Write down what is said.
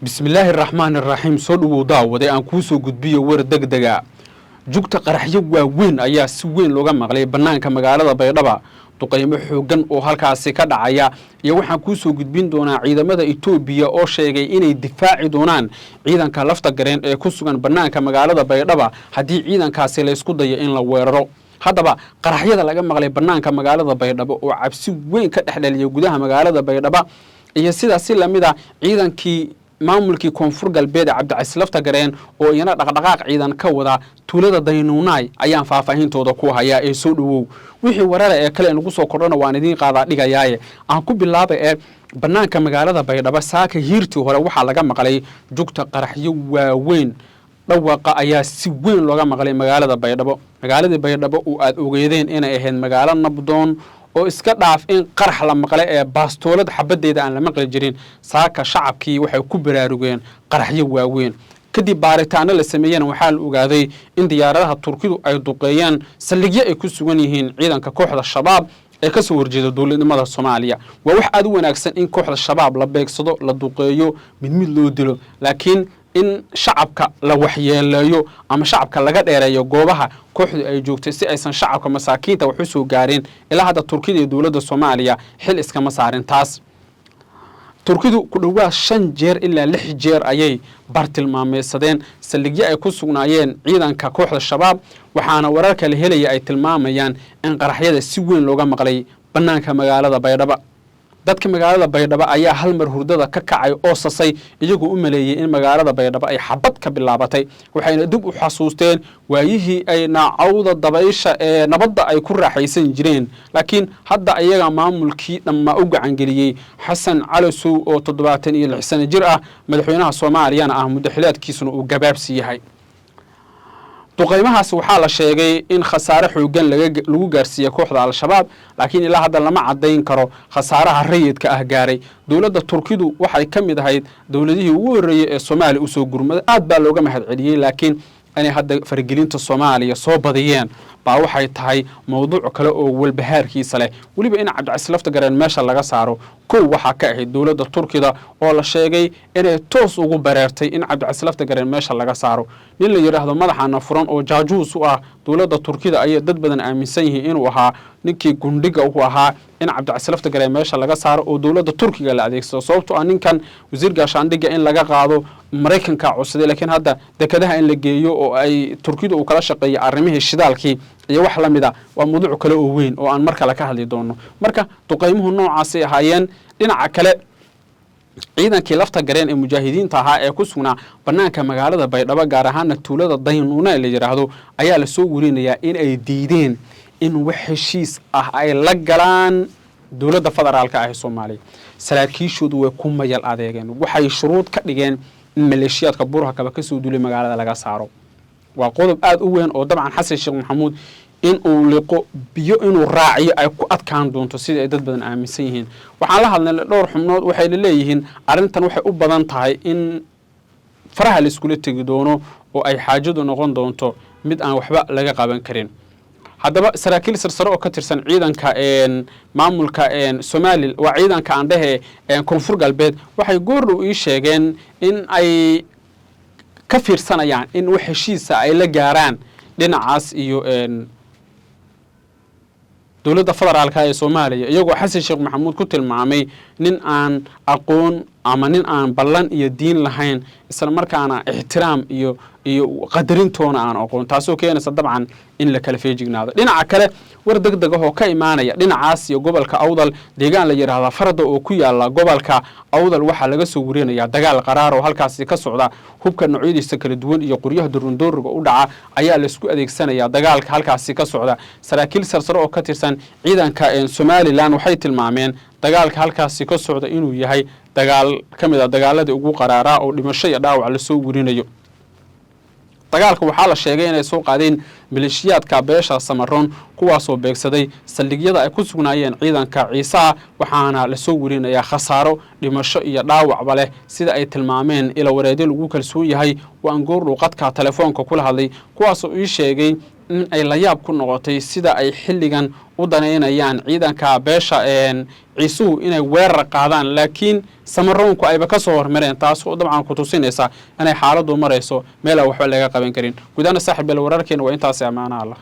بسم الله الرحمن الرحيم صدو داود aan ku soo gudbiyo war degdega jugta qaraxyo waaweyn ayaa si weyn looga maqlay banaanka magaalada Baydhabo duqeymo xoogan oo halkaasi ka dhacaya iyo waxaan ku soo gudbin doonaa ciidamada Itoobiya oo sheegay inay difaaci doonaan ciidanka lafta gareen ee ku sugan banaanka magaalada Baydhabo hadii ciidankaasi la isku dayo in la weeraro haddaba qaraxyada laga maqlay banaanka magaalada Baydhabo oo cabsi weyn ka dhaxdhaliyay gudaha magaalada Baydhabo iyo sidaas la mid ah ciidankii maamulkii koonfur galbeed Cabdicasiis lafta gareen oo iyana dhaqdhaqaaq ciidan ka wada tuulada Daynuunay ayaan faahfaahintooda ku hayaa ee soo dhawow wixii warar ee kale nagu soo kordhana waan idin qaada dhigayaaye aan ku bilaabay ee banaanka magaalada Baydhabo saaka hiirtii hore waxa laga maqlay jugta qaraxyo waaweyn dhawaqa ayaa si weyn looga maqlay magaalada Baydhabo oo aad ogeedeen inay ahayd magaalo nabdoon oo iska dhaaf in qarax la maqlay ee baastoolad xabadeeda aan la maqli jirin saaka shacabkii waxay ku baraarugeen qaraxyo waaweyn kadib baaritaano la sameeyeen waxa la ogaaday in diyaaradaha Turkidu ay duqeeyeen saldhigyo ay ku sugan yihiin ciidanka kooxda shabaab ee ka soo horjeeda dawladnimada Soomaaliya waa wax aad u wanaagsan in kooxda shabaab la beegsado la duqeeyo mid loo dilo laakiin in shacabka la waxyeeleeyo ama shacabka laga dheereeyo goobaha kooxdu ay joogtay si aysan shacabka masaakiinta wax u soo gaarin ilaa hadda Turkida iyo dawladda Soomaaliya xil iska ma saarin taas Turkidu ku dhawaad 5 jeer ilaa 6 jeer ayay bartilmaameedsadeen saldhigyo ay ku sugnaayeen ciidanka kooxda shabaab waxaana wararka la helaya ay tilmaamayaan in qaraxyada si weyn looga maqlay banaanka magaalada Baydhabo dadka magaalada Baydhabo ayaa hal mar hurdada ka kacay oo sasay iyagoo u maleeyay in magaalada Baydhabo ay xabad ka bilaabatay waxayna dib u xasuusteen waayihii ay naacawda dabaysha ee nabadda ay ku raaxaysan jireen laakiin hadda ayaga maamulkii dhamma u gacan galiyay Xasan Cali Sow oo 76 sano jir ah madaxweynaha Soomaaliya ah muddaxilaadkiisuna uu gabaabsi yahay duqeymahaas waxa la sheegay in khasaare xoogan lagu gaarsiiyay kooxda al-shabaab laakiin ilaa hadda lama cadeyn karo khasaaraha rayidka ah gaaray dawladda Turkidu waxay ka mid ahayd dawladihii ugu horeeyay ee Soomaaliya u soo gurmaday aad baa looga mahad celiyay laakiin inay hadda fargelinta Soomaaliya soo badiyeen baa waxay tahay mowduuc kale oo walbahaarkiisa leh waliba in Cabdicasiis lafta gareen meesha laga saaro koow waxa ka ahayd dawladda Turkida oo la sheegay inay toos ugu bareertay in Cabdicasiis lafta gareen meesha laga saaro nin la yiraahdo madaxana furan oo jaajuus u ah dawladda Turkida ay dad badan aaminsan yihiin inuu ahaa ninkii gundhiga uu ahaa in Cabdicasiis lafta gareen meesha laga saaro oo dawladda Turkiga la adeegsado sababtoo ah ninkan wasiir gaashaandhigga in laga qaado Mareykanka cusub laakiin hadda dekadaha in la geeyo oo ay Turkidu u kala shaqeeyay arrimihii shidaalkii iyo wax la mid ah waa mowduuc kale oo weyn oo aan marka la ka hadli doono marka duqeymuhu noocaas ay ahaayeen dhinaca kale ciidankii lafta gareen ee mujaahidiinta ahaa ee ku sugnaa banaanka magaalada Baydhabo gaar ahaan tuulada Daynuunay la yiraahdo ayaa la soo warinayaa in ay diideen in wax heshiis ah ay la galaan dawladda federaalka ah ee Soomaaliya saraakiishoodu way ku mayal adeegeen waxay shuruud ka dhigeen in maleeshiyaadka buraha ka soo duulay magaalada laga saaro waa qodob aad u weyn oo dabcan Xasan Sheekh Maxamuud in uu liqo biyo inuu raaciyo ay ku adkaan doonto sida ay dad badan aaminsan yihiin waxaan la hadlay dhowr xubnood waxay leeyihiin arintan waxay u badan tahay in faraha la isku tagi doono oo ay xaajadu noqon doonto mid aan waxba laga qaban karin haddaba saraakiil sarsare oo ka tirsan ciidanka maamulka Soomaaliya waa ciidanka aan dhahe koonfur galbeed waxay goordhow ii sheegeen in ay ka fiirsanayaan in wax heshiisa ay la gaaraan dhinacaas iyo dawladda federaalka ee Soomaaliya iyagoo Xasan Sheekh Maxamuud ku tilmaamay nin aan aqoon ama nin aan ballan iyo diin lahayn isla markaana ixtiraam iyo qadarintoona aan aqoon taasoo keenaysa dabcan in la kala feejignaado dhinaca kale war degdeg ah oo ka imaanaya dhinacaas iyo gobolka Awdal deegaan la yiraahdo Fardo oo ku yaala gobolka Awdal waxa laga soo warinayaa dagaal qaraar oo halkaas ka socda hubka noocyadiisa kala duwan iyo qoryaha durundooriga u dhaca ayaa la isku adeegsanayaa dagaalka halkaas ka socda saraakiil sarsare oo ka tirsan ciidanka Somaliland waxay tilmaameen dagaalka halkaas ka socda inuu yahay dagaal kamid ah dagaaladii ugu qaraaraa oo dhimasho iyo dhaawac la soo warinayo dagaalka waxa la sheegay inay soo qaadeen maleeshiyaadka beesha Samaroon kuwaas oo beegsaday saldhigyada ay ku sugnaayeen ciidanka Ciisa waxaana la soo warinayaa khasaaro dhimasho iyo dhaawacba leh sida ay tilmaameen ila wareedyo lagu kalsoon yahay waan goor luqadka telefoonka kula hadlay kuwaas oo ii sheegay in ay la yaab ku noqotay sida ay xilligan u daneynayaan ciidanka beesha ciisuhu inay weerar qaadaan laakiin samaroonku ayba ka soo hormareen taas oo dabcan ku tusinaysa inay xaaladdu marayso meel aan waxba laga qaban karin gudaana saaxiib bal wararkeena waa intaas amaanaha Allah